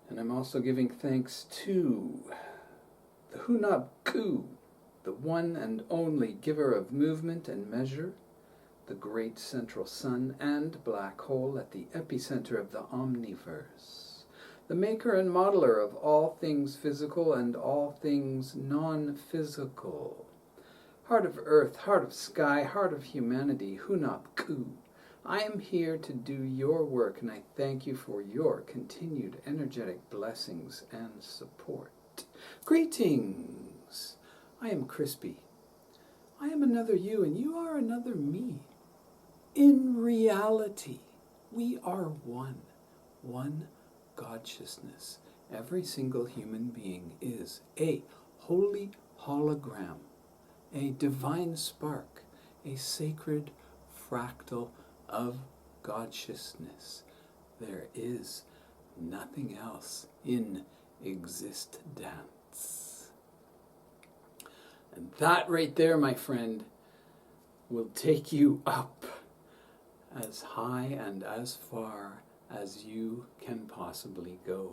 And I'm also giving thanks to the Hunab Ku, the one and only giver of movement and measure, the great central sun and black hole at the epicenter of the omniverse, the maker and modeler of all things physical and all things non-physical. Heart of earth, heart of sky, heart of humanity, Hunab Ku. I am here to do your work, and I thank you for your continued energetic blessings and support. Greetings! I am Crispy. I am another you, and you are another me. In reality, we are one Godsciousness. Every single human being is a holy hologram, a divine spark, a sacred fractal of Godsciousness. There is nothing else in existence. And that right there, my friend, will take you up as high and as far as you can possibly go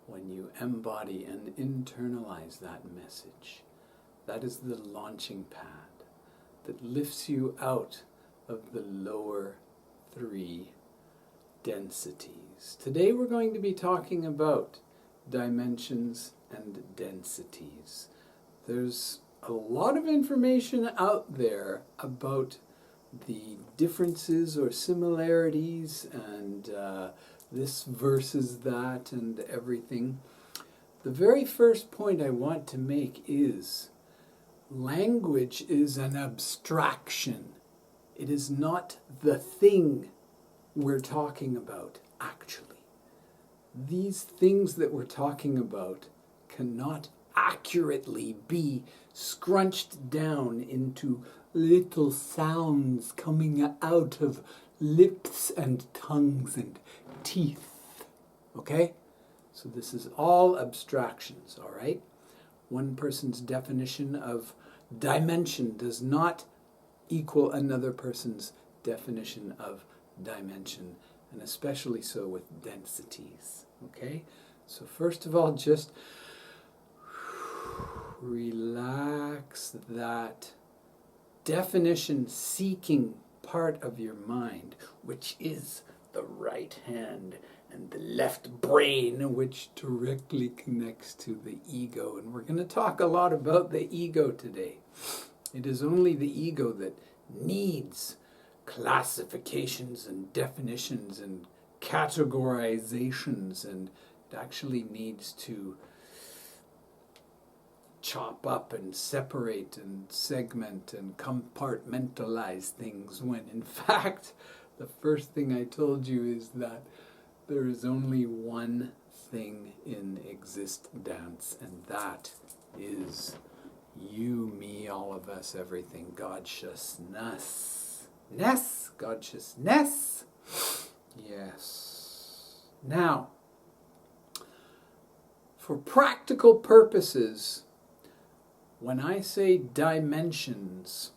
when you embody and internalize that message. That is the launching pad that lifts you out of the lower 3 densities. Today we're going to be talking about dimensions and densities. There's a lot of information out there about the differences or similarities and this versus that and everything. The very first point I want to make is language is an abstraction. It is not the thing we're talking about, actually. These things that we're talking about cannot accurately be scrunched down into little sounds coming out of lips and tongues and teeth. Okay? So this is all abstractions, all right? One person's definition of dimension does not equal another person's definition of dimension, and especially so with densities. Okay? So first of all, just relax that definition seeking part of your mind, which is the right hand and the left brain, which directly connects to the ego. And we're going to talk a lot about the ego today. It is only the ego that needs classifications and definitions and categorizations, and it actually needs to chop up and separate and segment and compartmentalize things, when in fact the first thing I told you is that there is only one thing in existence, and that is you, me, all of us, everything. Godsciousness. Godsciousness. Yes. Now, for practical purposes, when I say dimensions,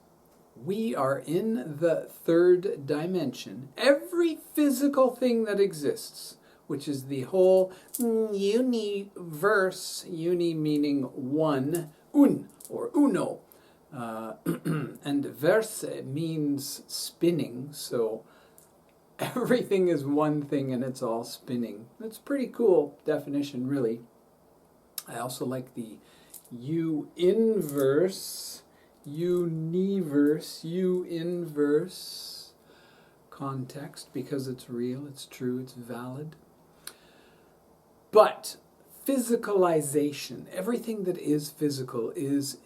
we are in the 3rd dimension. Every physical thing that exists, which is the whole universe, uni meaning one, un or uno, and verse means spinning, so everything is one thing and it's all spinning. That's a pretty cool definition, really. I also like the U-inverse, universe, U-inverse context, because it's real, it's true, it's valid. But physicalization, everything that is physical is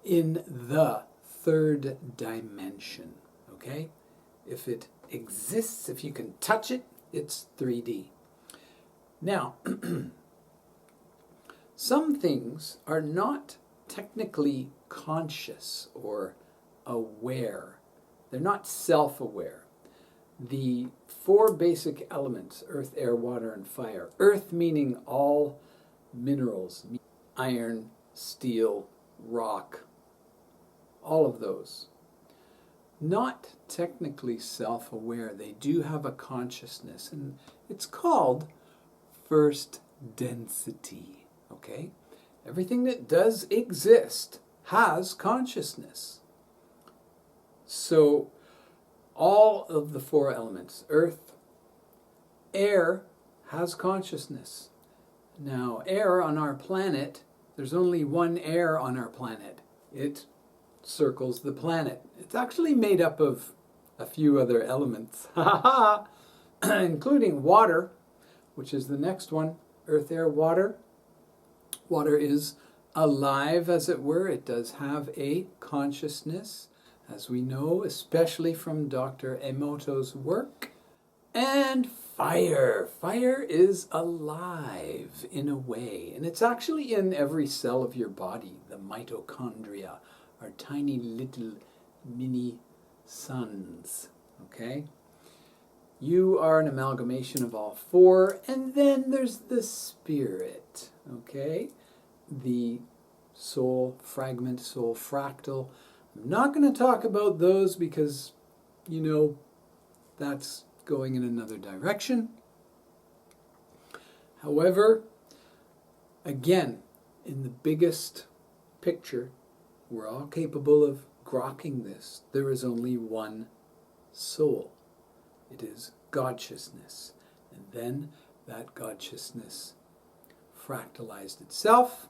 in the 3rd dimension, okay? If it exists, if you can touch it, it's 3D. Now, some things are not technically conscious or aware. They're not self-aware. The 4 basic elements, earth, air, water, and fire. Earth meaning all minerals, iron, steel, rock, all of those. Not technically self-aware. They do have a consciousness, and it's called first density, okay? Everything that does exist has consciousness. So all of the four elements, earth, air has consciousness. Now, air on our planet, there's only one air on our planet. It circles the planet. It's actually made up of a few other elements, including water, which is the next one, earth, air, water. Water is alive, as it were. It does have a consciousness, as we know, especially from Dr. Emoto's work. And fire. Fire is alive in a way, and it's actually in every cell of your body. The mitochondria are tiny little mini suns, okay? You are an amalgamation of all four, and then there's the spirit, okay? The soul fragment, soul fractal. I'm not going to talk about those because, you know, that's going in another direction. However, again, in the biggest picture, we're all capable of grokking this. There is only one soul. It is Godciousness. And then that Godciousness fractalized itself,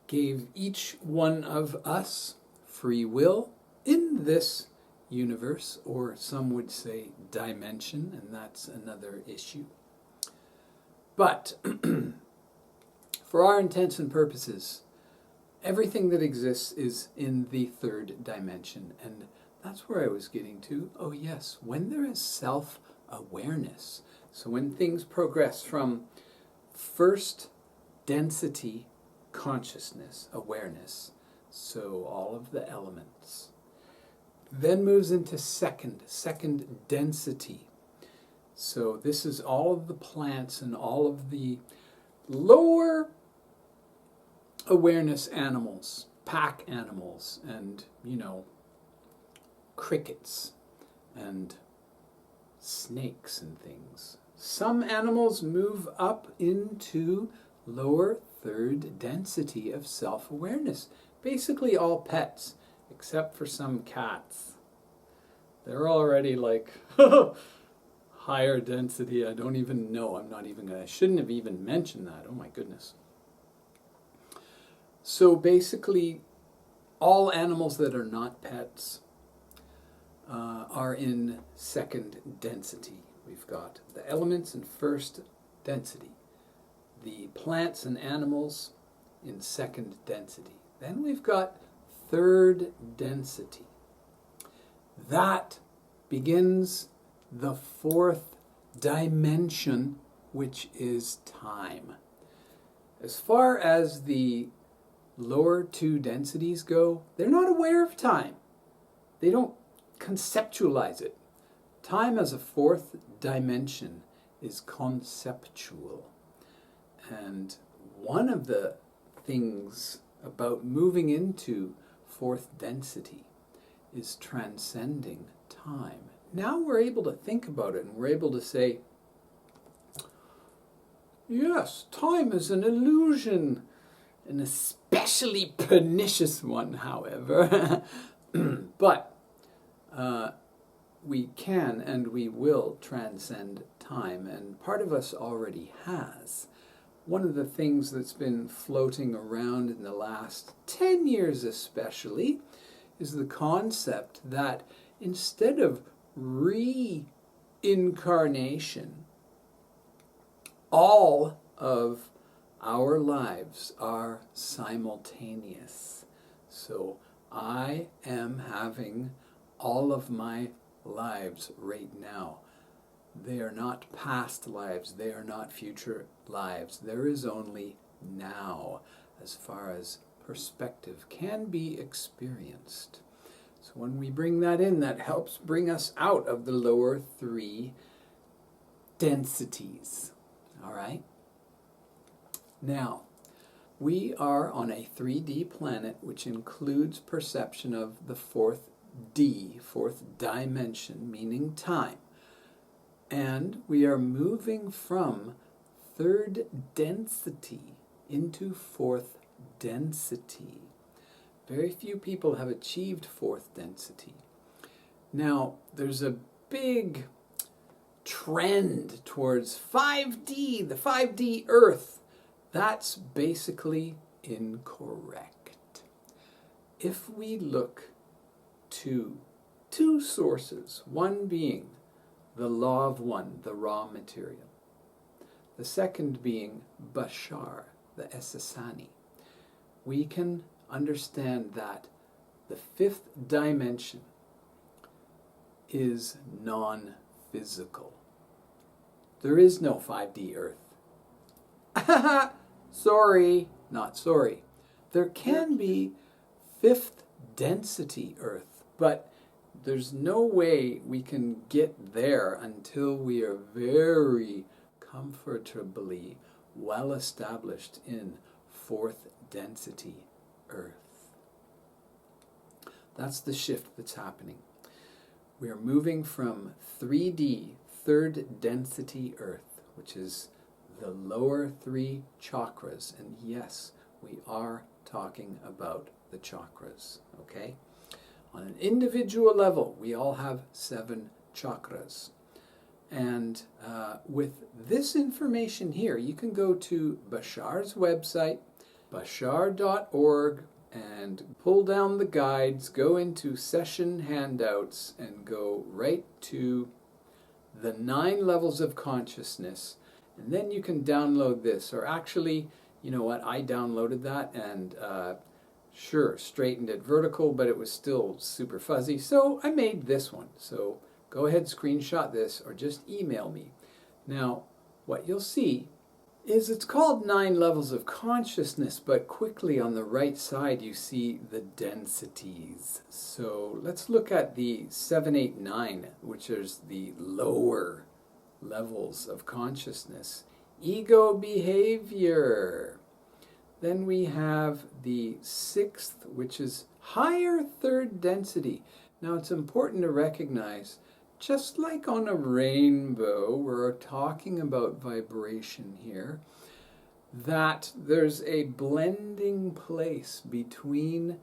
gave each one of us free will in this universe, or some would say dimension, and that's another issue. But for our intents and purposes, everything that exists is in the third dimension, and that's where I was getting to. Oh yes, when there is self-awareness, so when things progress from first density, consciousness, awareness, so all of the elements, then moves into second density. So this is all of the plants and all of the lower awareness animals, pack animals, and, you know, crickets and snakes and things. Some animals move up into lower third density of self-awareness. Basically all pets, except for some cats. They're already like higher density. I don't even know. I shouldn't have even mentioned that. Oh my goodness. So basically, all animals that are not pets are in second density. We've got the elements in first density, the plants and animals in second density. Then we've got third density. That begins the fourth dimension, which is time. As far as the lower two densities go, they're not aware of time. They don't conceptualize it. Time as a fourth dimension is conceptual. And one of the things about moving into fourth density is transcending time. Now we're able to think about it, and we're able to say, yes, time is an illusion, an especially pernicious one, however. But we can and we will transcend time, and part of us already has. One of the things that's been floating around in the last 10 years especially is the concept that instead of reincarnation, all of our lives are simultaneous. So I am having all of my lives right now. They are not past lives. They are not future lives. There is only now, as far as perspective can be experienced. So when we bring that in, that helps bring us out of the lower three densities. All right? Now, we are on a 3D planet, which includes perception of the fourth dimension, meaning time. And we are moving from third density into fourth density. Very few people have achieved fourth density. Now, there's a big trend towards 5D, the 5D Earth. That's basically incorrect. If we look to two sources, one being the law of one, the raw material, the second being Bashar, the Esasani, we can understand that the fifth dimension is non-physical. There is no 5D Earth. Sorry, not sorry. There can be fifth density Earth, but there's no way we can get there until we are very comfortably well established in fourth density Earth. That's the shift that's happening. We are moving from 3D, third density Earth, which is the lower three chakras. And yes, we are talking about the chakras, okay? On an individual level, we all have 7 chakras. And with this information here, you can go to Bashar's website, bashar.org, and pull down the guides, go into session handouts, and go right to the 9 levels of consciousness. And then you can download this. Or actually, you know what, I downloaded that and sure, straightened it vertical, but it was still super fuzzy. So I made this one. So go ahead, screenshot this, or just email me. Now, what you'll see is it's called 9 levels of consciousness, but quickly on the right side you see the densities. So let's look at the 7, 8, 9, which is the lower levels of consciousness. Ego behavior. Then we have the 6th, which is higher third density. Now it's important to recognize, just like on a rainbow, we're talking about vibration here, that there's a blending place between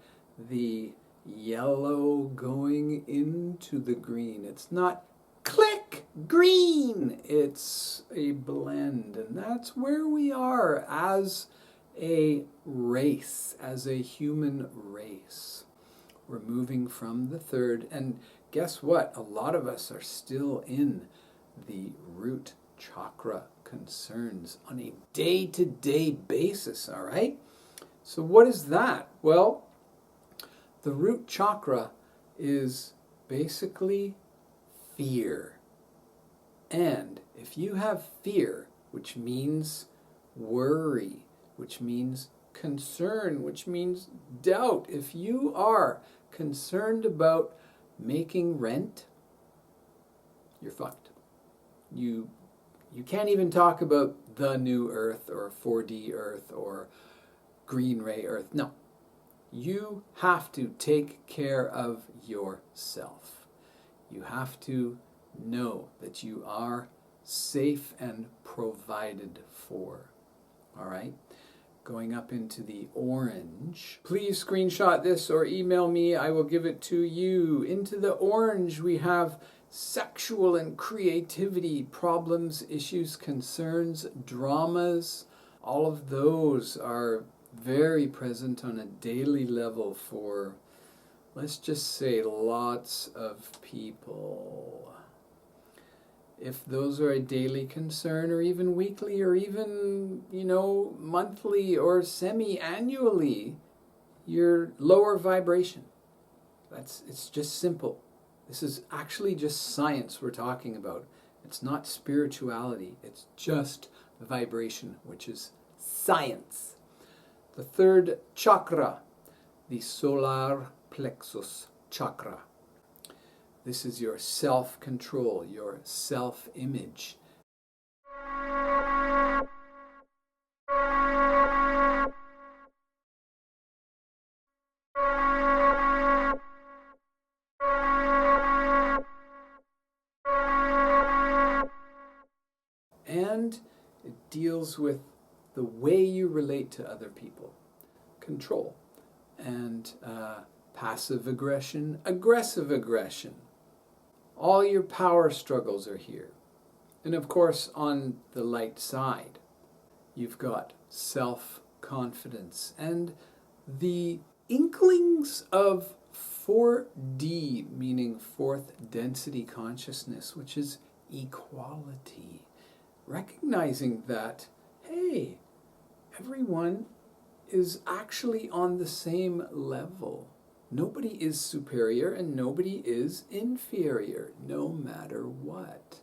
the yellow going into the green. It's not click green, it's a blend. And that's where we are as a race, as a human race. We're moving from the third, and guess what? A lot of us are still in the root chakra concerns on a day-to-day basis, all right? So what is that? Well, the root chakra is basically fear. And if you have fear, which means worry, which means concern, which means doubt, if you are concerned about making rent, you're fucked. You can't even talk about the new Earth or 4D Earth or green ray Earth. No. You have to take care of yourself. You have to know that you are safe and provided for. All right? Going up into the orange. Please screenshot this or email me. I will give it to you. Into the orange, we have sexual and creativity problems, issues, concerns, dramas. All of those are very present on a daily level for, let's just say, lots of people. If those are a daily concern, or even weekly, or even, monthly or semi-annually, you're lower vibration. It's just simple. This is actually just science we're talking about. It's not spirituality. It's just vibration, which is science. The third chakra, the solar plexus chakra. This is your self-control, your self-image. And deals with the way you relate to other people. Control. And passive aggression, aggressive aggression. All your power struggles are here. And of course, on the light side, you've got self-confidence and the inklings of 4D, meaning fourth density consciousness, which is equality. Recognizing that, hey, everyone is actually on the same level. Nobody is superior and nobody is inferior, no matter what.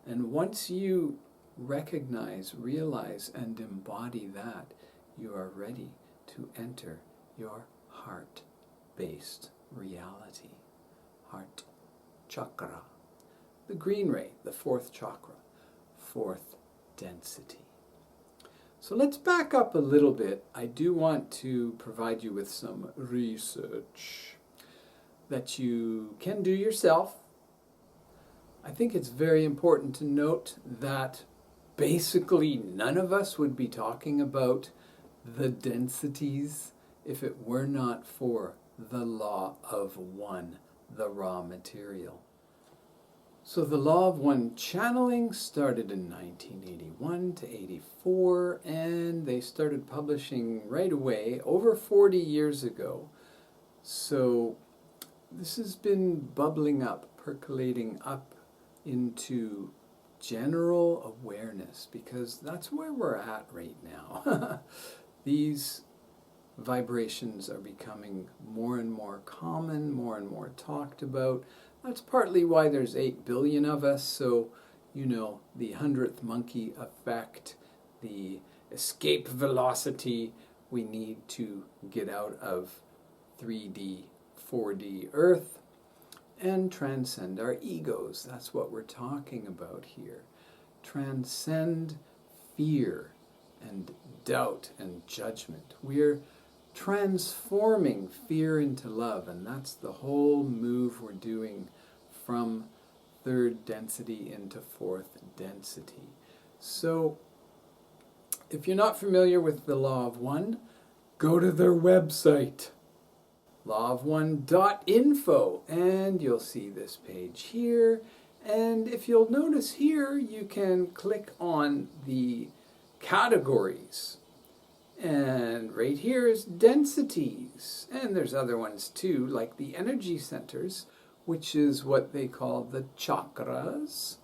And once you recognize, realize, and embody that, you are ready to enter your heart-based reality. Heart Chakra. The green ray, the fourth chakra, fourth density. So let's back up a little bit. I do want to provide you with some research that you can do yourself. I think it's very important to note that basically none of us would be talking about the densities if it were not for the law of one, the raw material. So the law of one channeling started in 1981 to 84, and they started publishing right away over 40 years ago. So this has been bubbling up, percolating up into general awareness, because that's where we're at right now. These vibrations are becoming more and more common, more and more talked about. That's partly why there's 8 billion of us, so, you know, the 100th monkey effect, the escape velocity, we need to get out of 3D, 4D Earth and transcend our egos. That's what we're talking about here. Transcend fear and doubt and judgment. We're transforming fear into love, and that's the whole move we're doing from third density into fourth density. So if you're not familiar with the Law of One, go to their website, lawof1.info, and you'll see this page here. And if you'll notice here, you can click on the categories. And right here is densities. And there's other ones too, like the energy centers, which is what they call the chakras.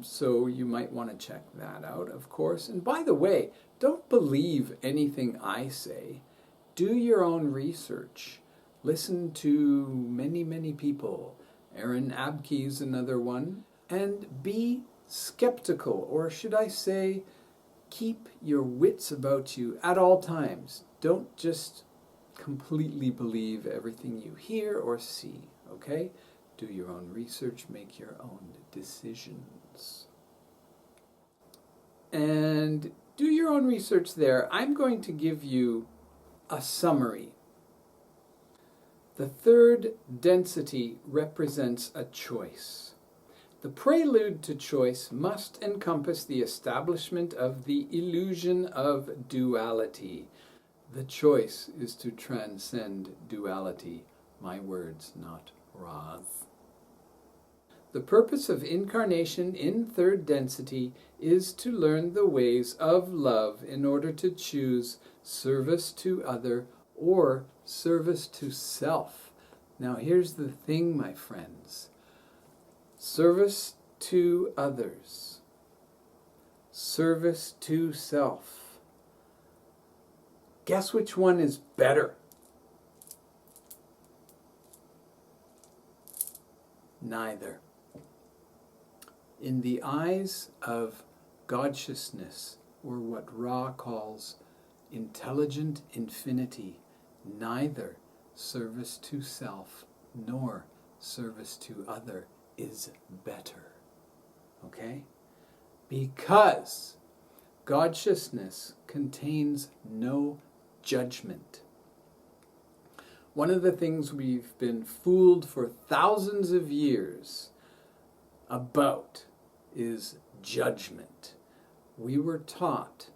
So you might want to check that out, of course. And by the way, don't believe anything I say. Do your own research. Listen to many, many people. Aaron Abke is another one. And be skeptical, or should I say, keep your wits about you at all times. Don't just completely believe everything you hear or see, okay? Do your own research, make your own decisions. And do your own research there. I'm going to give you a summary. The third density represents a choice. The prelude to choice must encompass the establishment of the illusion of duality. The choice is to transcend duality. My words, not Ra's. The purpose of incarnation in third density is to learn the ways of love in order to choose service to other or service to self. Now here's the thing, my friends. Service to others, service to self. Guess which one is better? Neither. In the eyes of Godsciousness, or what Ra calls intelligent infinity, neither service to self nor service to other is better. Okay? Because Godsciousness contains no judgment. One of the things we've been fooled for thousands of years about is judgment. we were taught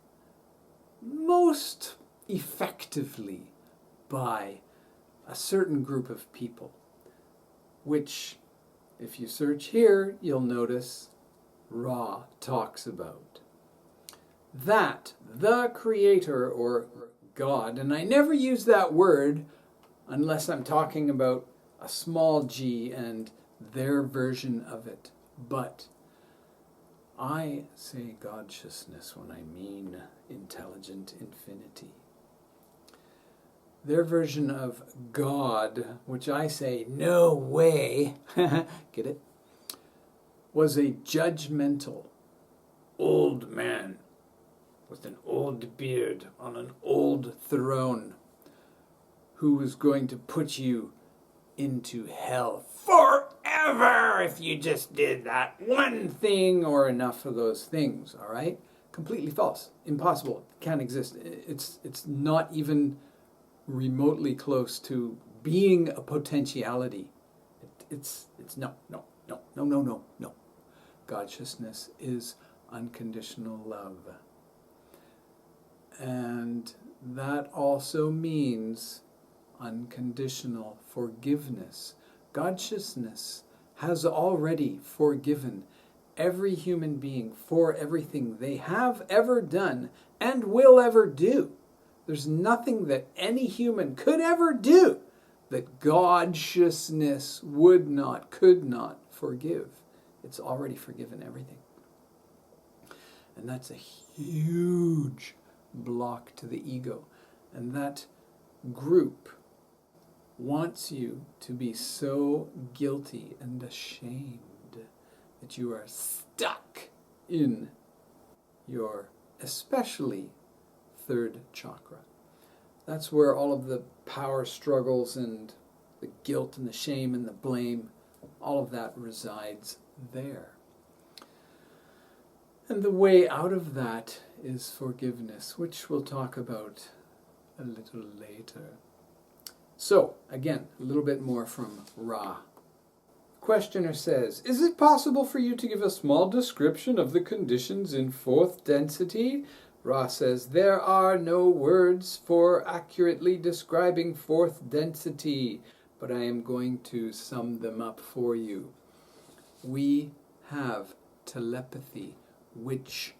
most effectively by a certain group of people, which, if you search here, you'll notice Ra talks about. That the Creator, or God, and I never use that word unless I'm talking about a small g and their version of it, but I say Godsciousness when I mean intelligent infinity. Their version of God, which I say, no way, get it, was a judgmental old man with an old beard on an old throne who was going to put you into hell forever if you just did that one thing or enough of those things, all right? Completely false. Impossible. Can't exist. It's not even remotely close to being a potentiality. It's no. Godsciousness is unconditional love. And that also means unconditional forgiveness. Godsciousness has already forgiven every human being for everything they have ever done and will ever do. There's nothing that any human could ever do that Godsciousness could not forgive. It's already forgiven everything. And that's a huge block to the ego. And that group wants you to be so guilty and ashamed that you are stuck in your especially third chakra. That's where all of the power struggles and the guilt and the shame and the blame, all of that resides there. And the way out of that is forgiveness, which we'll talk about a little later. So, again, a little bit more from Ra. Questioner says, is it possible for you to give a small description of the conditions in fourth density? Ra says, there are no words for accurately describing fourth density, but I am going to sum them up for you. We have telepathy, which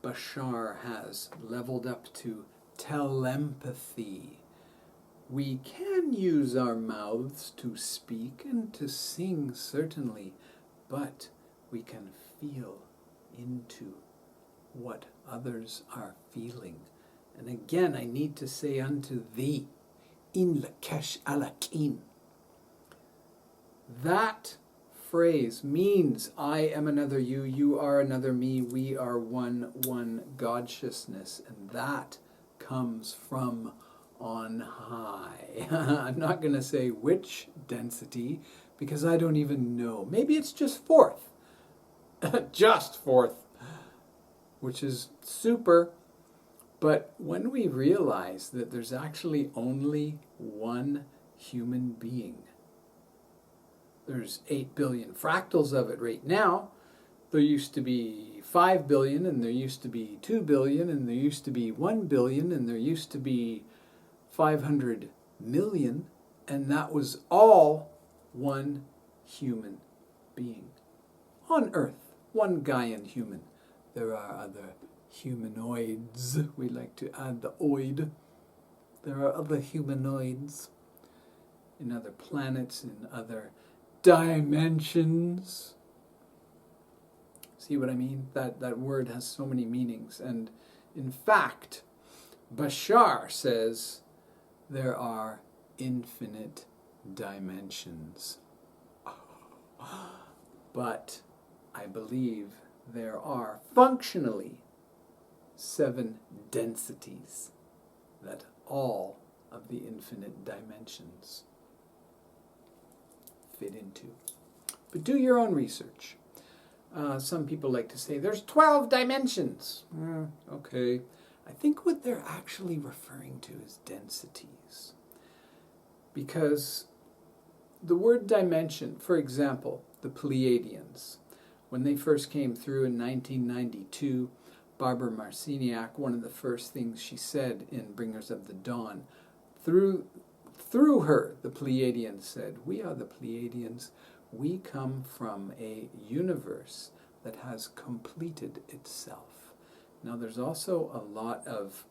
Bashar has leveled up to telempathy. We can use our mouths to speak and to sing, certainly, but we can feel into what others are feeling. And again, I need to say unto thee, Een Lak'esh alakin. That phrase means I am another you, you are another me, we are one Godsciousness, and that comes from on high. I'm not going to say which density because I don't even know. Maybe it's just fourth. Just fourth, which is super. But when we realize that there's actually only one human being, there's 8 billion fractals of it right now. There used to be 5 billion, and there used to be 2 billion, and there used to be 1 billion, and there used to be 500 million, and that was all one human being on Earth, one Gaian human. There are other humanoids. We like to add the oid. There are other humanoids in other planets, in other dimensions. See what I mean? That word has so many meanings. And in fact, Bashar says there are infinite dimensions. But I believe there are functionally 7 densities that all of the infinite dimensions fit into. But do your own research. Some people like to say there's 12 dimensions. Okay. I think what they're actually referring to is densities. Because the word dimension, for example, the Pleiadians, when they first came through in 1992, Barbara Marciniak, one of the first things she said in Bringers of the Dawn, through her, the Pleiadians said, "We are the Pleiadians. We come from a universe that has completed itself." Now, there's also a lot of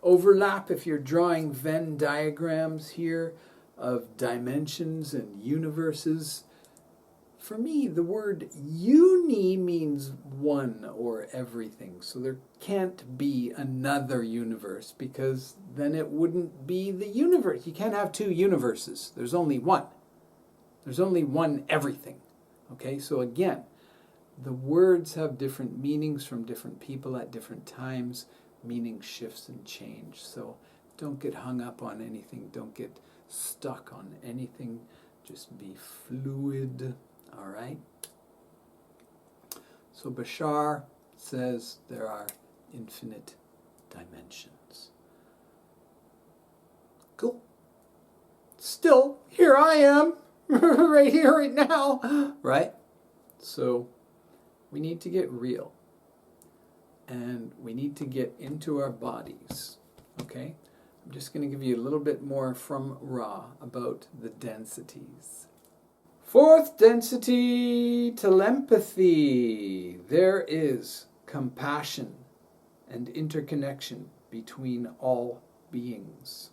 overlap if you're drawing Venn diagrams here of dimensions and universes. For me, the word uni means one or everything. So there can't be another universe, because then it wouldn't be the universe. You can't have two universes. There's only one. There's only one everything. Okay, so again, the words have different meanings from different people at different times. Meaning shifts and change. So don't get hung up on anything. Don't get stuck on anything. Just be fluid. All right? So Bashar says there are infinite dimensions. Cool. Still, here I am, right here, right now, right? So we need to get real. And we need to get into our bodies, okay? I'm just going to give you a little bit more from Ra about the densities. Fourth density, telepathy. There is compassion and interconnection between all beings.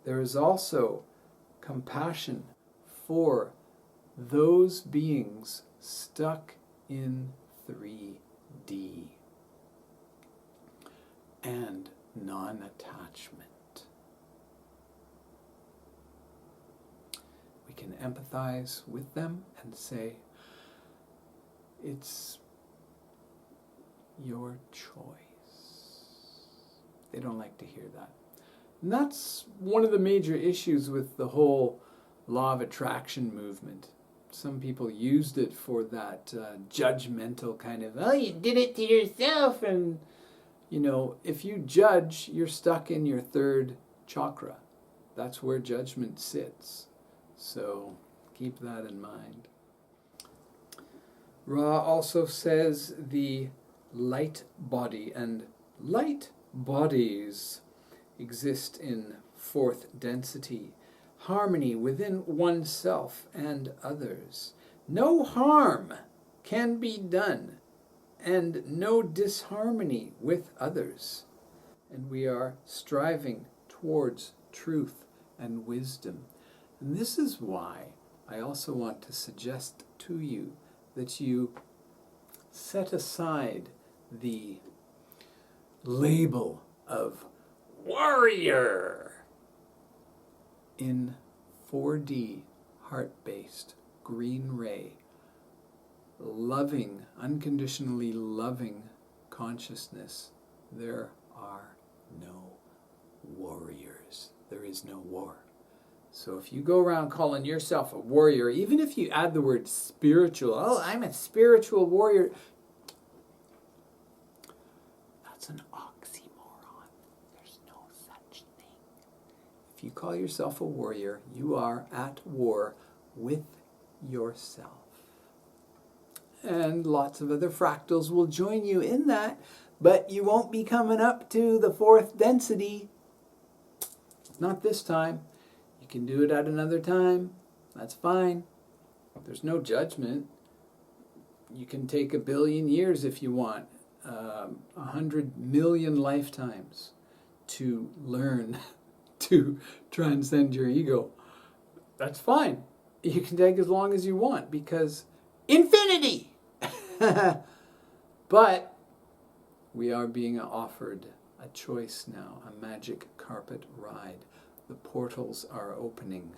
There is also compassion for those beings stuck in 3D. And non-attachment. We can empathize with them and say, it's your choice. They don't like to hear that. And that's one of the major issues with the whole law of attraction movement. Some people used it for that judgmental kind of, oh, you did it to yourself, and you know, if you judge, you're stuck in your third chakra. That's where judgment sits. So keep that in mind. Ra also says the light body, and light bodies exist in fourth density. Harmony within oneself and others. No harm can be done, and no disharmony with others. And we are striving towards truth and wisdom. And this is why I also want to suggest to you that you set aside the label of warrior in 4D heart-based green ray. Loving, unconditionally loving consciousness. There are no warriors. There is no war. So if you go around calling yourself a warrior, even if you add the word spiritual, oh, I'm a spiritual warrior, that's an oxymoron. There's no such thing. If you call yourself a warrior, you are at war with yourself. And lots of other fractals will join you in that, but you won't be coming up to the fourth density. Not this time. You can do it at another time. That's fine. There's no judgment. You can take 1 billion years if you want, 100 million lifetimes to learn to transcend your ego. That's fine. You can take as long as you want, because infinity! But we are being offered a choice now, a magic carpet ride. The portals are opening.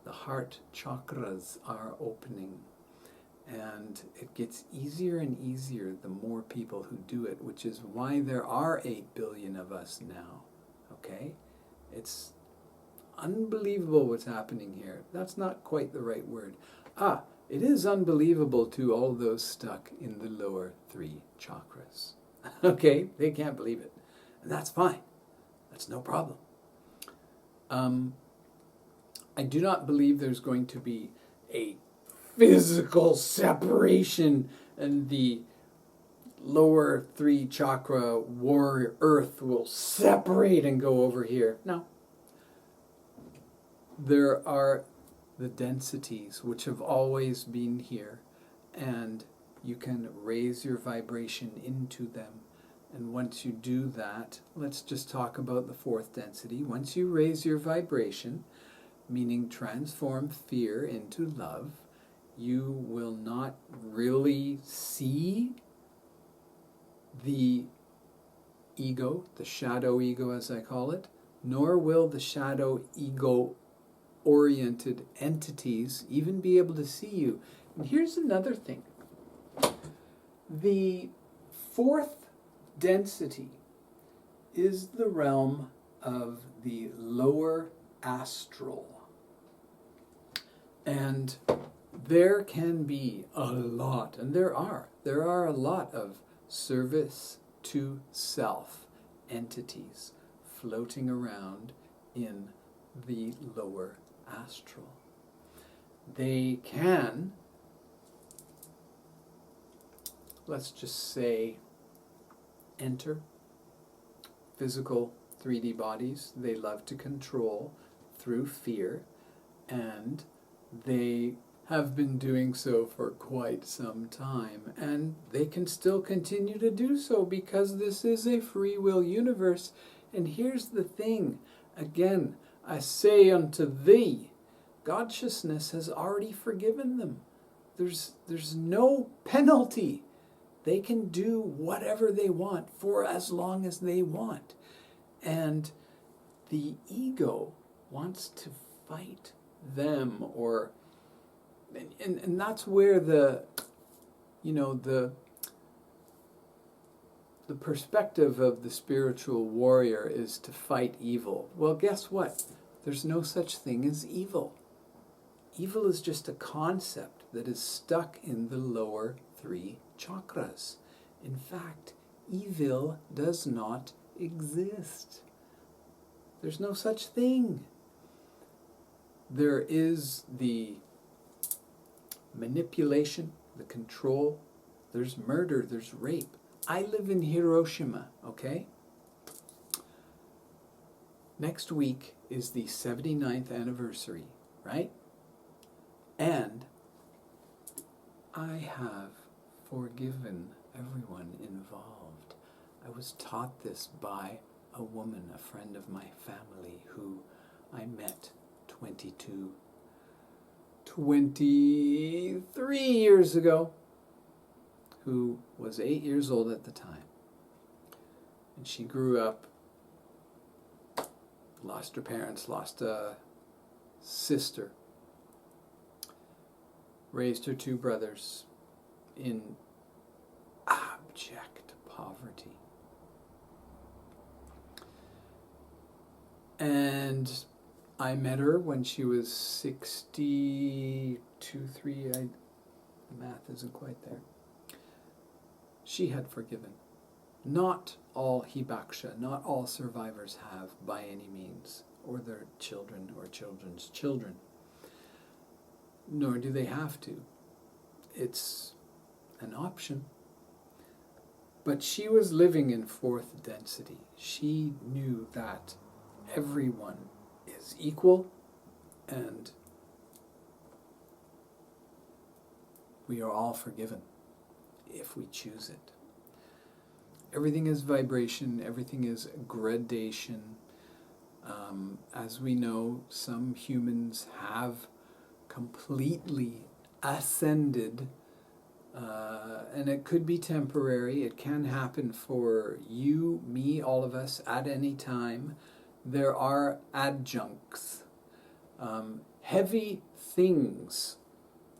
The heart chakras are opening. And it gets easier and easier the more people who do it, which is why there are 8 billion of us now. Okay? It's unbelievable what's happening here. That's not quite the right word. It is unbelievable to all those stuck in the lower 3 chakras. Okay? They can't believe it. And that's fine. That's no problem. I do not believe there's going to be a physical separation and the lower 3 chakra warrior earth will separate and go over here. No. There are the densities which have always been here, and you can raise your vibration into them. And once you do that, let's just talk about the 4th density. Once you raise your vibration, meaning transform fear into love, you will not really see the ego, the shadow ego as I call it, nor will the shadow ego-oriented entities even be able to see you. And here's another thing. The 4th density is the realm of the lower astral. And there can be a lot, and there are a lot of service to self entities floating around in the lower astral. They can, let's just say, enter physical 3D bodies they love to control through fear, and they have been doing so for quite some time, and they can still continue to do so because this is a free will universe. And here's the thing, again, I say unto thee, Godlessness has already forgiven them. There's no penalty. They can do whatever they want for as long as they want. And the ego wants to fight them, or and that's where the perspective of the spiritual warrior is to fight evil. Well, guess what? There's no such thing as evil. Evil is just a concept that is stuck in the lower 3 chakras. In fact, evil does not exist. There's no such thing. There is the manipulation, the control, there's murder, there's rape. I live in Hiroshima, okay? Next week is the 79th anniversary, right? And I have forgiven everyone involved. I was taught this by a woman, a friend of my family, who I met 23 years ago, who was 8 years old at the time. And she grew up, lost her parents, lost a sister, raised her 2 brothers in abject poverty. And I met her when she was 62, 3. The math isn't quite there. She had forgiven. Not all hibaksha, not all survivors have by any means, or their children or children's children. Nor do they have to. It's an option. But she was living in 4th density. She knew that everyone is equal, and we are all forgiven if we choose it. Everything is vibration, everything is gradation. As we know, some humans have completely ascended, and it could be temporary. It can happen for you, me, all of us at any time. There are adjuncts. Heavy things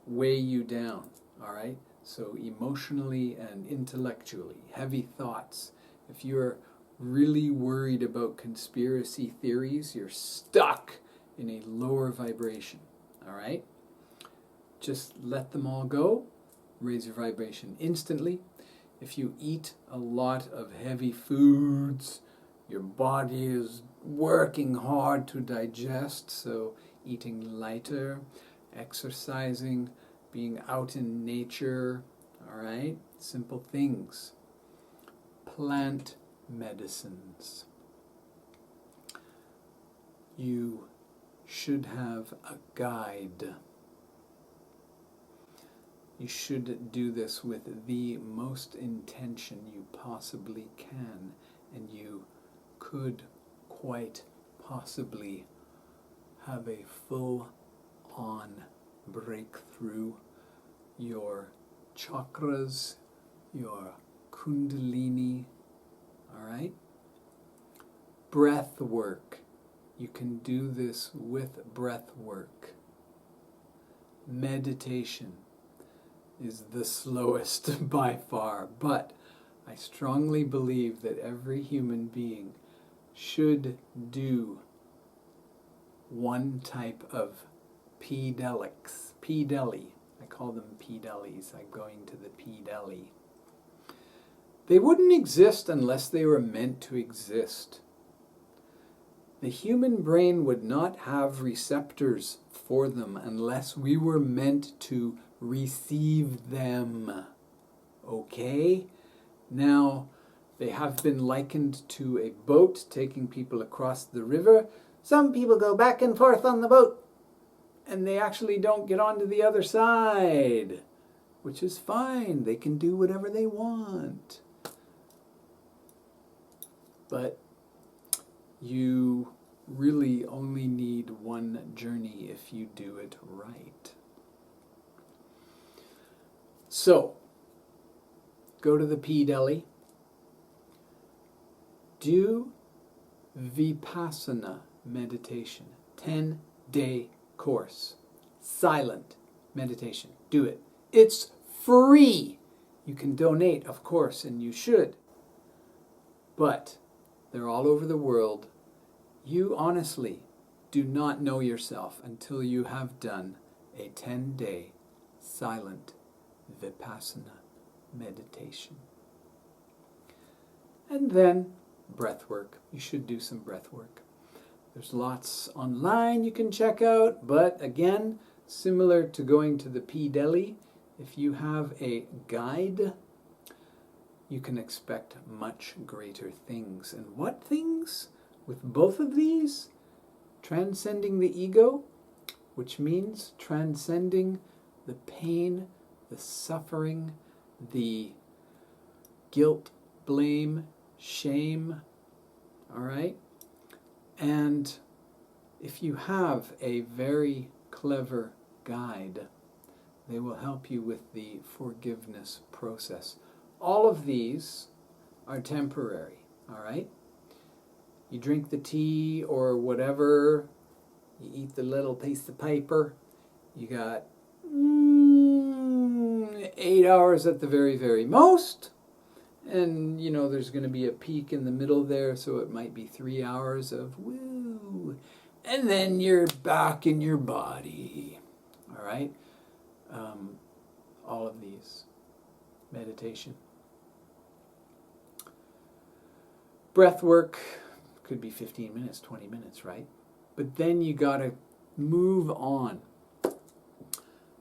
weigh you down, all right? So emotionally and intellectually, heavy thoughts. If you're really worried about conspiracy theories, you're stuck in a lower vibration, all right? Just let them all go. Raise your vibration instantly. If you eat a lot of heavy foods, your body is working hard to digest, so eating lighter, exercising, being out in nature, all right? Simple things. plant medicines. You should have a guide. You should do this with the most intention you possibly can, and you could quite possibly have a full-on breakthrough. Your chakras, your kundalini, all right? Breath work. You can do this with breath work. Meditation is the slowest by far, but I strongly believe that every human being should do one type of P-deli. I call them P-delis. I'm going to the P-deli. They wouldn't exist unless they were meant to exist. The human brain would not have receptors for them unless we were meant to receive them. Okay? Now, they have been likened to a boat taking people across the river. Some people go back and forth on the boat, and they actually don't get onto the other side, which is fine. They can do whatever they want. But you really only need one journey if you do it right. So, go to the P-deli. Do Vipassana meditation, 10-day course, silent meditation. Do it. It's free. You can donate, of course, and you should. But they're all over the world. You honestly do not know yourself until you have done a 10-day silent Vipassana meditation. And then breath work. You should do some breath work. There's lots online you can check out, but again, similar to going to the P-deli, if you have a guide, you can expect much greater things. And what things? With both of these, transcending the ego, which means transcending the pain, the suffering, the guilt, blame, shame, all right? And if you have a very clever guide, they will help you with the forgiveness process. All of these are temporary, all right? You drink the tea or whatever, you eat the little piece of paper, you got 8 hours at the very, very most. And, you know, there's going to be a peak in the middle there, so it might be 3 hours of woo. And then you're back in your body. All right? All of these. Meditation. Breath work could be 15 minutes, 20 minutes, right? But then you got to move on.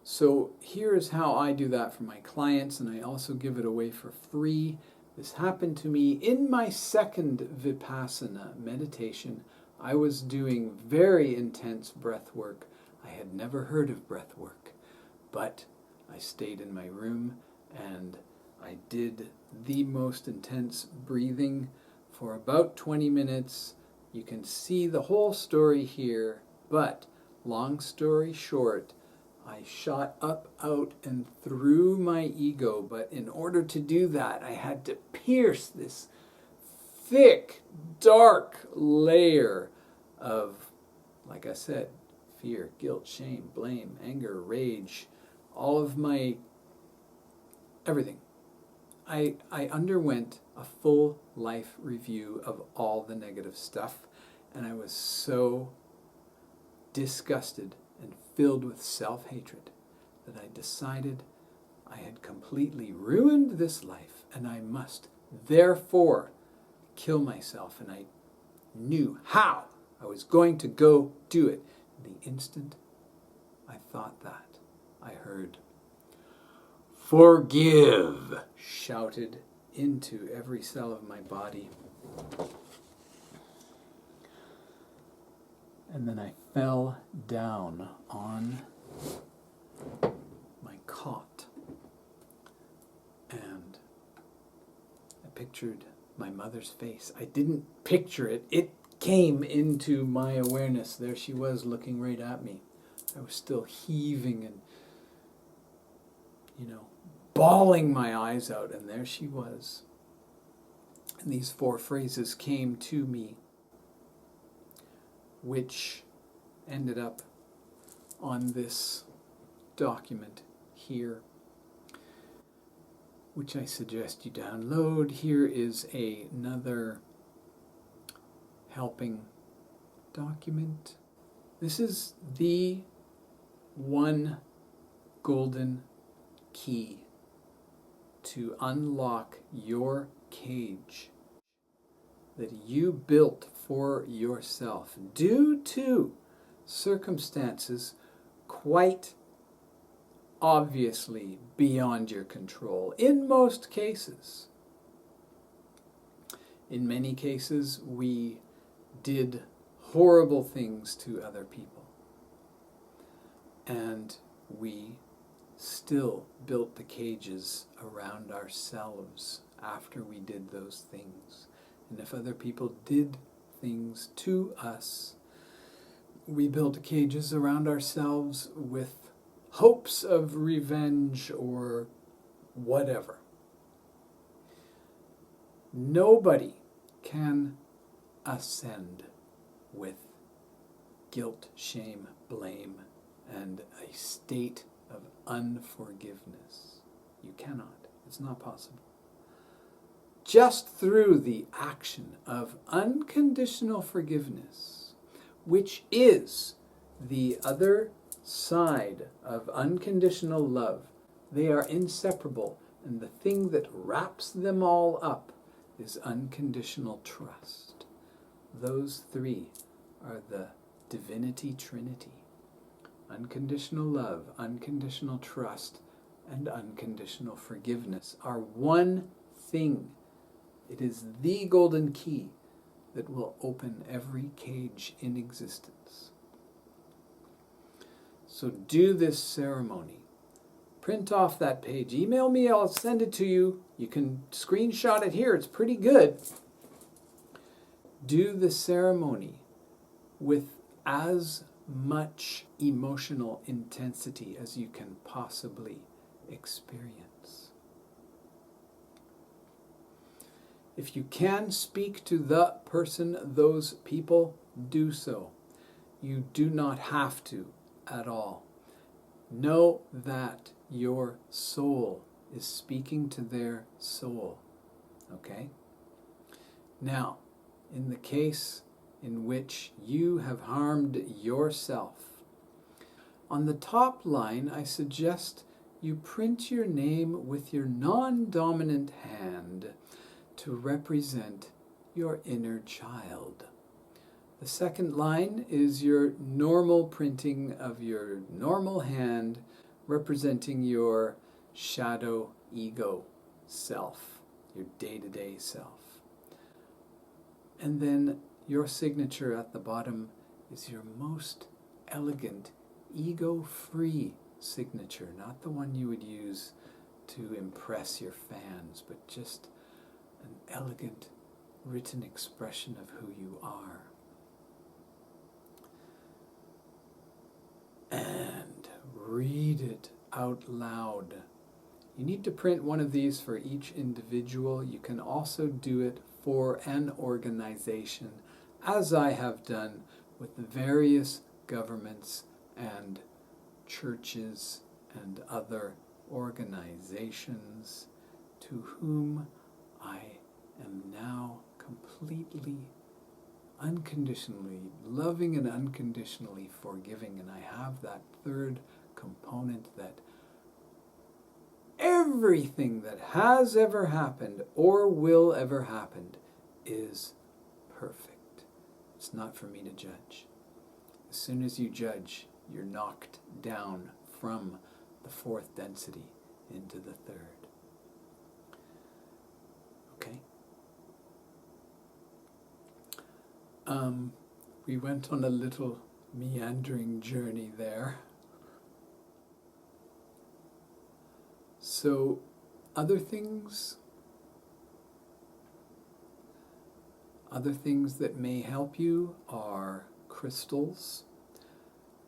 So here's how I do that for my clients, and I also give it away for free. This happened to me in my second Vipassana meditation. I was doing very intense breath work. I had never heard of breath work, but I stayed in my room and I did the most intense breathing for about 20 minutes. You can see the whole story here, but long story short, I shot up, out, and through my ego, but in order to do that, I had to pierce this thick, dark layer of, like I said, fear, guilt, shame, blame, anger, rage, all of my everything. I underwent a full life review of all the negative stuff, and I was so disgusted and filled with self-hatred that I decided I had completely ruined this life and I must therefore kill myself. And I knew how I was going to go do it. The instant I thought that, I heard, "Forgive," shouted into every cell of my body. And then I fell down on my cot. And I pictured my mother's face. I didn't picture it. It came into my awareness. There she was looking right at me. I was still heaving and, bawling my eyes out. And there she was. And these 4 phrases came to me, which ended up on this document here, which I suggest you download. Here is another helping document. This is the one golden key to unlock your cage that you built for yourself due to circumstances quite obviously beyond your control in most cases. In many cases, we did horrible things to other people, and we still built the cages around ourselves after we did those things. And if other people did things to us, we built cages around ourselves with hopes of revenge or whatever. Nobody can ascend with guilt, shame, blame, and a state of unforgiveness. You cannot. It's not possible. Just through the action of unconditional forgiveness, which is the other side of unconditional love. They are inseparable, and the thing that wraps them all up is unconditional trust. Those 3 are the divinity trinity. Unconditional love, unconditional trust, and unconditional forgiveness are one thing. It is the golden key that will open every cage in existence. So do this ceremony. Print off that page. Email me, I'll send it to you. You can screenshot it here. It's pretty good. Do the ceremony with as much emotional intensity as you can possibly experience. If you can speak to the person, those people, do so. You do not have to at all. Know that your soul is speaking to their soul. Okay? Now, in the case in which you have harmed yourself, on the top line, I suggest you print your name with your non-dominant hand to represent your inner child. The second line is your normal printing of your normal hand, representing your shadow ego self, your day-to-day self. And then your signature at the bottom is your most elegant, ego-free signature, not the one you would use to impress your fans, but just an elegant, written expression of who you are. And read it out loud. You need to print one of these for each individual. You can also do it for an organization, as I have done with the various governments and churches and other organizations to whom I am now completely, unconditionally loving and unconditionally forgiving. And I have that third component that everything that has ever happened or will ever happen is perfect. It's not for me to judge. As soon as you judge, you're knocked down from the 4th density into the 3rd. We went on a little meandering journey there. So, other things that may help you are crystals.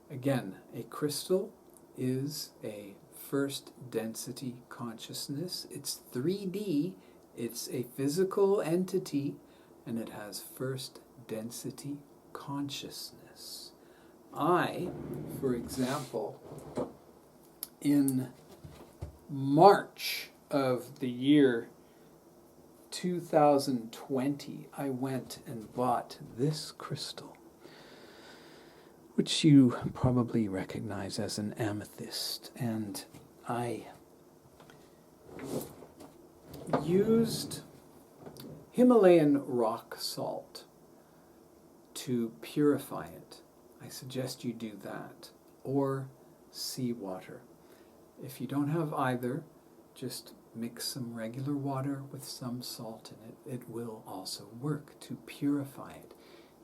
Again, a crystal is a first density consciousness. It's 3D, it's a physical entity, and it has first density consciousness. I, for example, in March of the year 2020, I went and bought this crystal, which you probably recognize as an amethyst. And I used Himalayan rock salt to purify it. I suggest you do that, or seawater. If you don't have either, just mix some regular water with some salt in it. It will also work to purify it.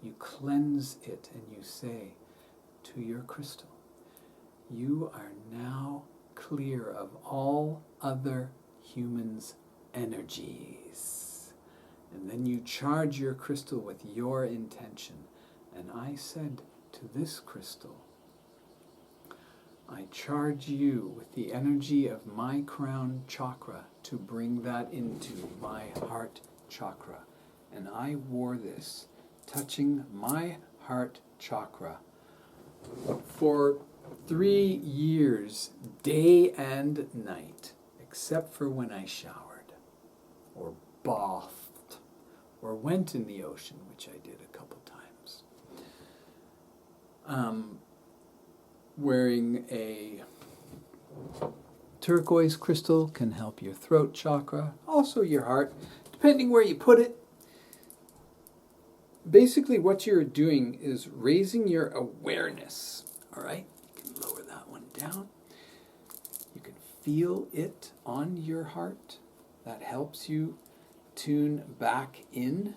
You cleanse it and you say to your crystal, you are now clear of all other humans' energies. And then you charge your crystal with your intention. And I said to this crystal, I charge you with the energy of my crown chakra to bring that into my heart chakra. And I wore this, touching my heart chakra, for 3 years, day and night, except for when I showered, or bathed, or went in the ocean, which I did a couple times. Wearing a turquoise crystal can help your throat chakra, also your heart, depending where you put it. Basically, what you're doing is raising your awareness. All right? You can lower that one down. You can feel it on your heart. That helps you tune back in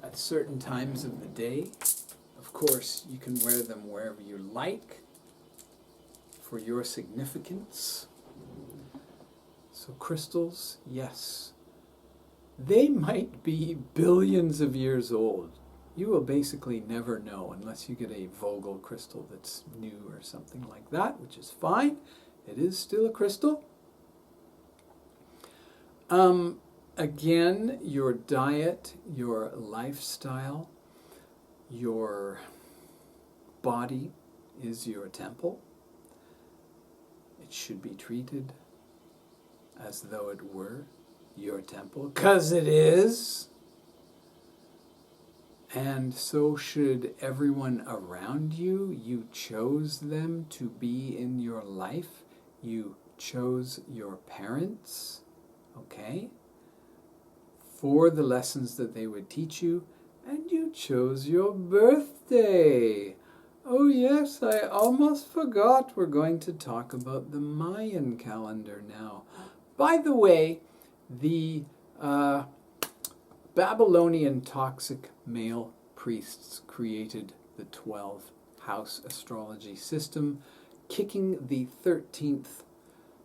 at certain times of the day. Of course, you can wear them wherever you like for your significance. So crystals, yes. They might be billions of years old. You will basically never know unless you get a Vogel crystal that's new or something like that, which is fine. It is still a crystal. Again, your diet, your lifestyle, your body is your temple. It should be treated as though it were your temple, because it is. And so should everyone around you. You chose them to be in your life. You chose your parents, okay, for the lessons that they would teach you. And you chose your birthday. Oh yes, I almost forgot. We're going to talk about the Mayan calendar now. By the way, the Babylonian toxic male priests created the 12-house astrology system, kicking the 13th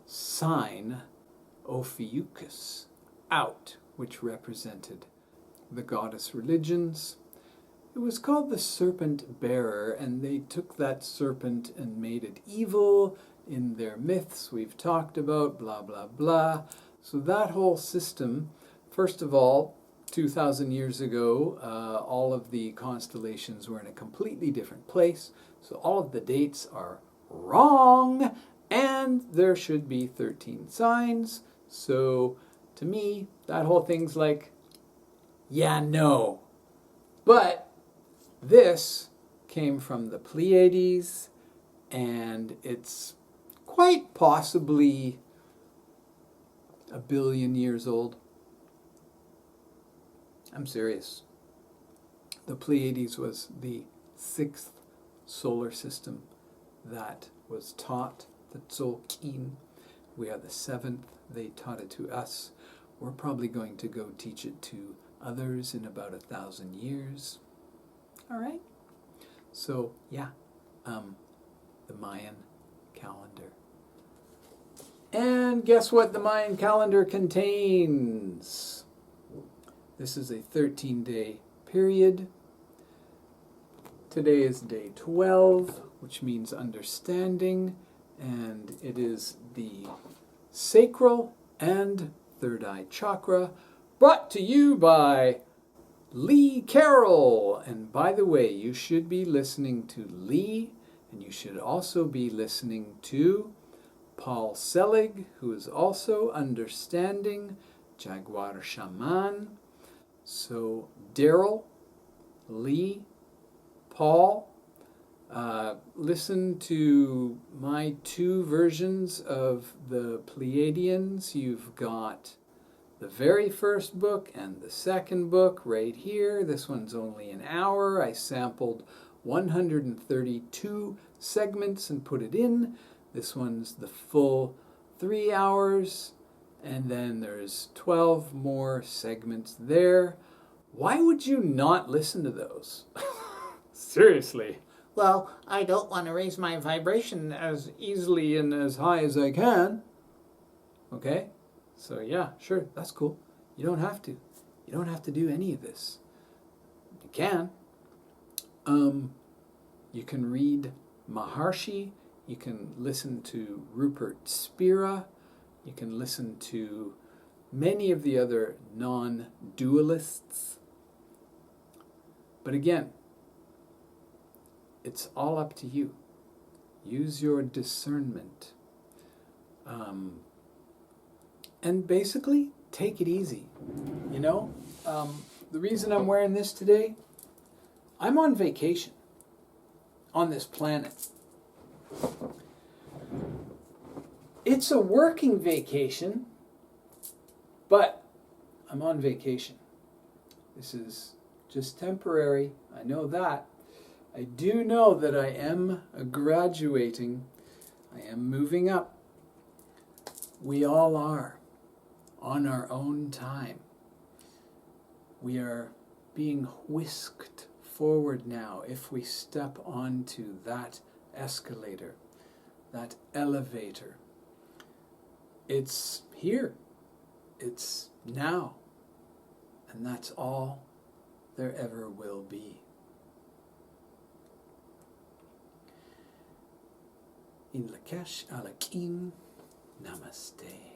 sign, Ophiuchus, out, which represented the goddess religions. It was called the serpent bearer, and they took that serpent and made it evil in their myths we've talked about, blah, blah, blah. So that whole system, first of all, 2,000 years ago, all of the constellations were in a completely different place. So all of the dates are wrong, and there should be 13 signs. So to me, that whole thing's like, yeah, no. But this came from the Pleiades, and it's quite possibly 1 billion years old. I'm serious. The Pleiades was the 6th solar system that was taught the Tzolk'in. We are the 7th. They taught it to us. We're probably going to go teach it to others in about 1,000 years. All right. So, yeah, the Mayan calendar. And guess what the Mayan calendar contains? This is a 13-day period. Today is day 12, which means understanding, and it is the sacral and third eye chakra, brought to you by Lee Carroll. And by the way, you should be listening to Lee, and you should also be listening to Paul Selig, who is also understanding Jaguar Shaman. So Daryl, Lee, Paul, listen to my 2 versions of the Pleiadians. You've got the very first book and the second book right here. This one's only an hour. I sampled 132 segments and put it in. This one's the full 3 hours, and then there's 12 more segments there. Why would you not listen to those? Seriously. Well, I don't want to raise my vibration as easily and as high as I can. Okay? So yeah, sure, that's cool. You don't have to. You don't have to do any of this. You can. You can read Maharshi. You can listen to Rupert Spira. You can listen to many of the other non-dualists. But again, it's all up to you. Use your discernment. And basically, take it easy. You know, the reason I'm wearing this today, I'm on vacation on this planet. It's a working vacation, but I'm on vacation. This is just temporary. I know that. I do know that I am graduating. I am moving up. We all are, on our own time. We are being whisked forward now if we step onto that escalator, that elevator. It's here. It's now. And that's all there ever will be. Een Lak'esh, Alakim, Namaste.